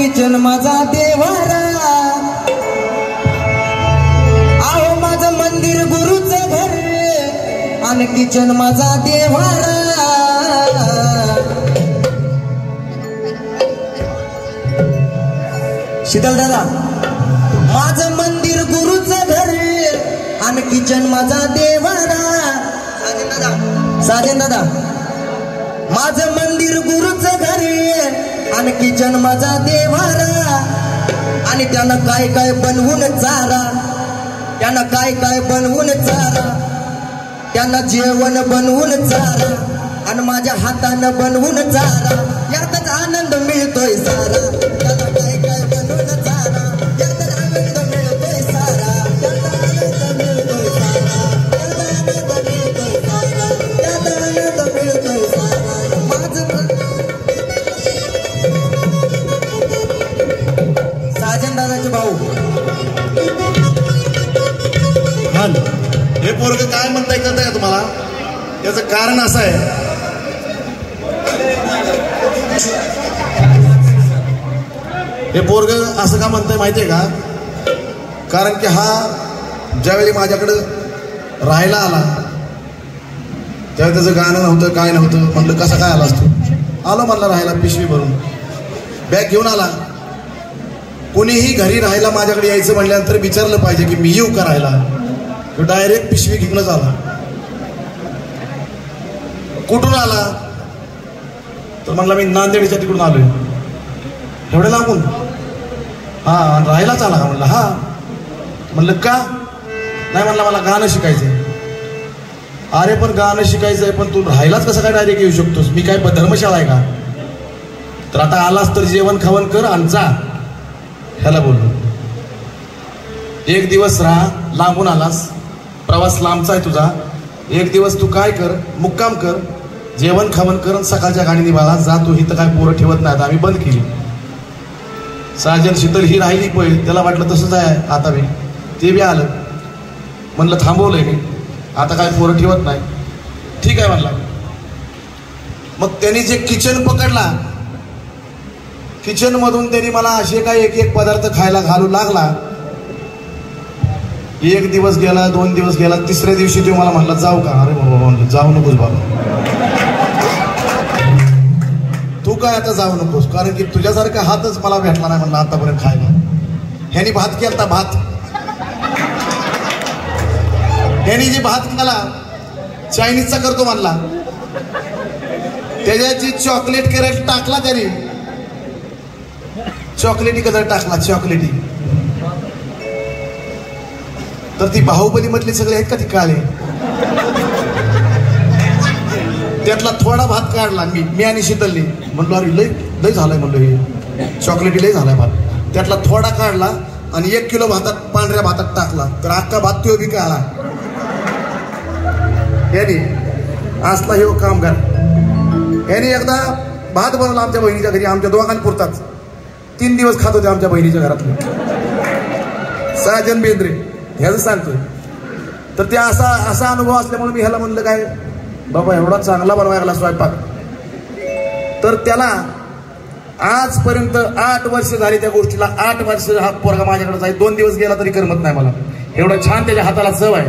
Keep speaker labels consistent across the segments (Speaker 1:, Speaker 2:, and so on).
Speaker 1: Kitchen माझा देवारा. आहो माझं मंदिर गुरुचं घर आणि किचन माझा देवारा. शीतल दादा, माझं मंदिर गुरुचं घर आणि किचन माझा देवारा. साजन दादा, माझं मंदिर गुरुचं घर आणि किचन माझा देवारा. आणि त्यानं काय काय बनवून चारा, त्यानं काय काय बनवून चारा, त्यानं जेवण बनवून चारा आणि माझ्या हातानं बनवून चारा. यातच आनंद मिळतोय सारा. त्यानं काय काय बनवून चारा, यातच आनंद मिळतोय सारा. यात आनंद मिळतोय सारा, यात आनंद मिळतोय सारा, यात आनंद मिळतोय सारा. साजन दादाचे भाऊ,
Speaker 2: हे पोरग काय म्हणताय कळतंय का तुम्हाला? याचं कारण असं आहे, हे पोरग असं का म्हणताय माहितीये का? कारण की हा ज्यावेळी माझ्याकडं राहायला आला त्यावेळी त्याचं गाणं नव्हतं, काय नव्हतं. म्हणलं कसा काय आला असतो? आलो म्हणला राहायला, पिशवी भरून बॅग घेऊन आला. कोणीही घरी राहायला माझ्याकडे यायचं म्हणल्यानंतर विचारलं पाहिजे की मी येऊ का राहायला. तो डायरेक्ट पिशवी घेऊनच आला. कुठून आला तर म्हणला मी नांदेडच्या तिकडून आलोय. एवढे लागून? हा, राहायलाच आला का? म्हणलं हा. म्हणलं का? नाही म्हणला मला गाणं शिकायचंय. अरे पण गाणं शिकायचंय पण तू राहायलाच कसं काय डायरेक्ट येऊ शकतोस? मी काय धर्मशाळा आहे का? तर आता आलास तर जेवण खावण कर आणि जा. ह्याला बोललो, एक दिवस राहा, लांबून आलास, प्रवास लांबचा आहे तुझा. एक दिवस तू काय कर, मुक्काम कर, जेवण खावण कर, सकाळच्या गाडीने बाळा जा. तू इथं काय पोरं ठेवत नाहीत, आम्ही बंद केली. साजन शीतल ही राहिली पहिले, त्याला वाटलं तसंच आहे आता बी. ते बी आलं. म्हणलं थांबवलंय मी, आता काय पोरं ठेवत नाही. ठीक आहे म्हणला. मग त्यांनी जे किचन पकडला, किचन मधून त्यांनी मला असे काय एक एक पदार्थ खायला घालू लागला. एक दिवस गेला, 2 दिवस गेला, तिसऱ्या दिवशी तो मला म्हणला जाऊ का? अरे बाबा म्हणलं जाऊ नकोस बाबा, तू काय आता जाऊ नकोस, कारण की तुझ्यासारखा हातच मला भेटला नाही म्हणलं आतापर्यंत खायला. ह्यानी भात केलता, भात. ह्यानी जे भात केला चायनीजचा करतो म्हणला. त्याच्याची चॉकलेट करेल टाकला त्याने, चॉकलेटी कलर टाकला, चॉकलेटी. तर ती बाहुबली मधले सगळे आहेत का ती काळे, त्यातला थोडा भात काढला मी आणि शीतलनी. म्हणलो अरे लय लय झालाय म्हणलो, हे चॉकलेटी लय झालाय भात. त्यातला थोडा काढला आणि 1 किलो भातात, पांढऱ्या भातात टाकला. तर अख्खा भात तो बी काढला. यानी असला हे कामगार. याने एकदा भात बनवला आमच्या बहिणीच्या घरी, आमच्या दोघांपुरताच. 3 दिवस खात होते आमच्या बहिणीच्या घरातले. साजन बेंद्रे ह्याचं सांगतोय. तर ते असा अनुभव असल्यामुळे मी ह्याला म्हणलं काय बाबा एवढा चांगला बनवायला स्वयंपाक. तर त्याला आजपर्यंत 8 वर्ष झाली त्या गोष्टीला. 8 वर्ष हा पोरगा माझ्याकडे जाईल, 2 दिवस गेला तरी करमत नाही मला. एवढं छान त्याच्या हाताला चव आहे.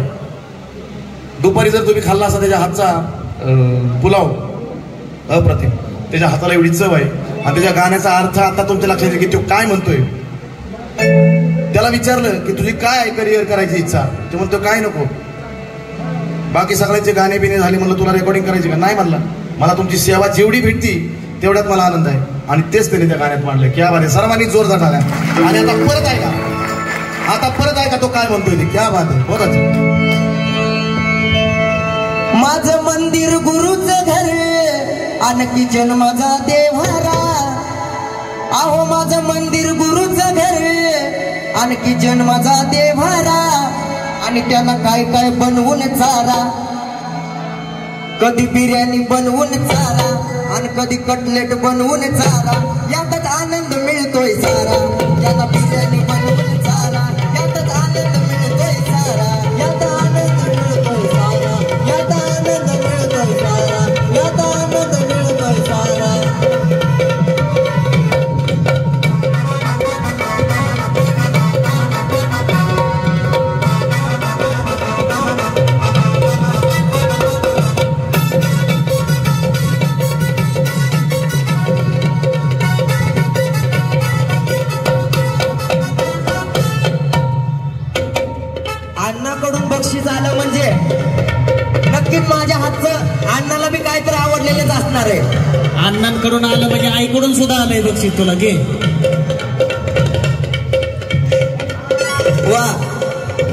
Speaker 2: दुपारी जर तुम्ही खाल्ला असा त्याच्या हातचा पुलाव अप्रतिम. त्याच्या हाताला एवढी चव आहे. आणि त्याच्या गाण्याचा अर्थ आता तुमच्या लक्षात येईल की तो काय म्हणतोय. त्याला विचारलं की तुझी काय करिअर करायची इच्छा? तो म्हणतो काय नको, बाकी सगळ्यांचे गाणे बिणे झाले. म्हणलं तुला रेकॉर्डिंग करायची का? नाही म्हणला, मला तुमची सेवा जेवढी भेटती तेवढ्यात मला आनंद आहे. आणि तेच त्याने त्या गाण्यात मांडलं. क्या बात आहे, सर्वांनी जोरदार झाला. आणि आता परत आहे का, आता परत आहे का तो काय म्हणतोय ते? क्या बात आहे, बघा.
Speaker 1: माझं मंदिर गुरुचं घर आणि किचन माझा देवारा. आहो माझं मंदिर गुरुचं घर आणि किचन माझा देवारा. आणि त्याला काय काय बनवून चारा, कधी बिर्याणी बनवून चारा आणि कधी कटलेट बनवून चारा. यातच आनंद मिळतोय सारा. त्याला बिर्याणी बनवून चारा, यातच आनंद मिळतोय सारा. यात आनंद मिळतोय सारा, यात आनंद मिळतोय सारा, यात आनंद मिळतोय सारा. केलेलेच असणार आहे.
Speaker 3: अण्णांकडून आलं म्हणजे आईकडून सुद्धा आलंय बक्षीस तुला घे.
Speaker 1: वा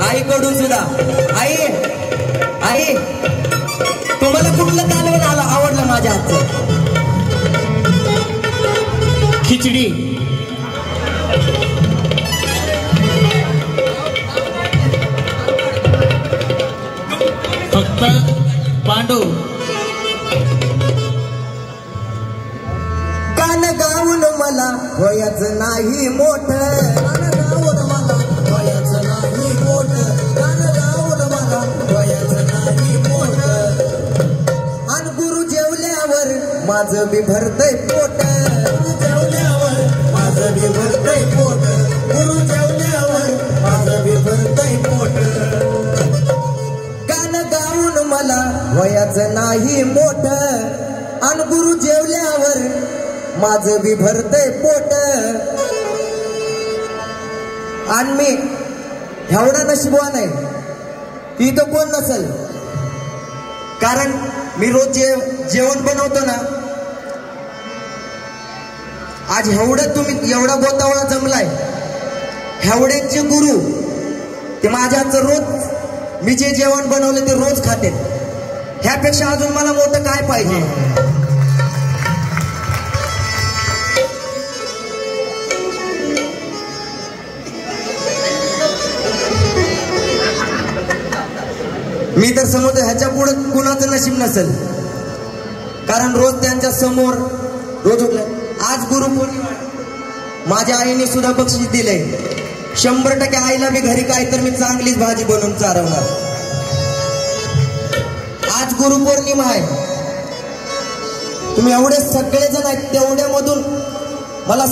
Speaker 1: आईकडून सुद्धा. आई आई तुम्हाला कुठलं कालवण आलं आवडलं माझ्या हातचं?
Speaker 3: खिचडी. फक्त पांडू
Speaker 1: कान गाऊन मला वयाचं नाही मोठ. कान गाऊन मला वयाचं नाही मोठ. कान गाऊन मला वयाचं नाही मोठ. आणि गुरु जेवल्यावर माझं बी भरतय पोट. गुरु जेवल्यावर माझं बी भरतय पोट. गुरु जेवल्यावर माझं बी भरतय पोट. कान गाऊन मला वयाचं नाही मोठ. आणि गुरु जेवल्यावर माझं बी भरतय पोट. आणि मी एवढा नशिबवान आहे की तो कोण नसल. कारण मी रोज जेवण बनवतो ना. आज एवढं तुम्ही एवढा बोतावळा जमलाय. एवढ्याचे गुरु ते माझ्या हातचं रोज मी जे जेवण बनवलं ते रोज खाते. ह्यापेक्षा अजून मला मोठं काय पाहिजे. मी तर समजतो ह्याच्या पुढे कुणाचं नशीब नसेल. कारण रोज त्यांच्या समोर रोज उठलं. आज गुरुपौर्णिमा माझ्या आईने सुद्धा बक्षीस दिलंय. 100% आईला मी घरी काय तर मी चांगलीच भाजी बनवून चारवणार. आज गुरुपौर्णिमा आहे. तुम्ही एवढे सगळेजण आहेत तेवढ्यामधून मला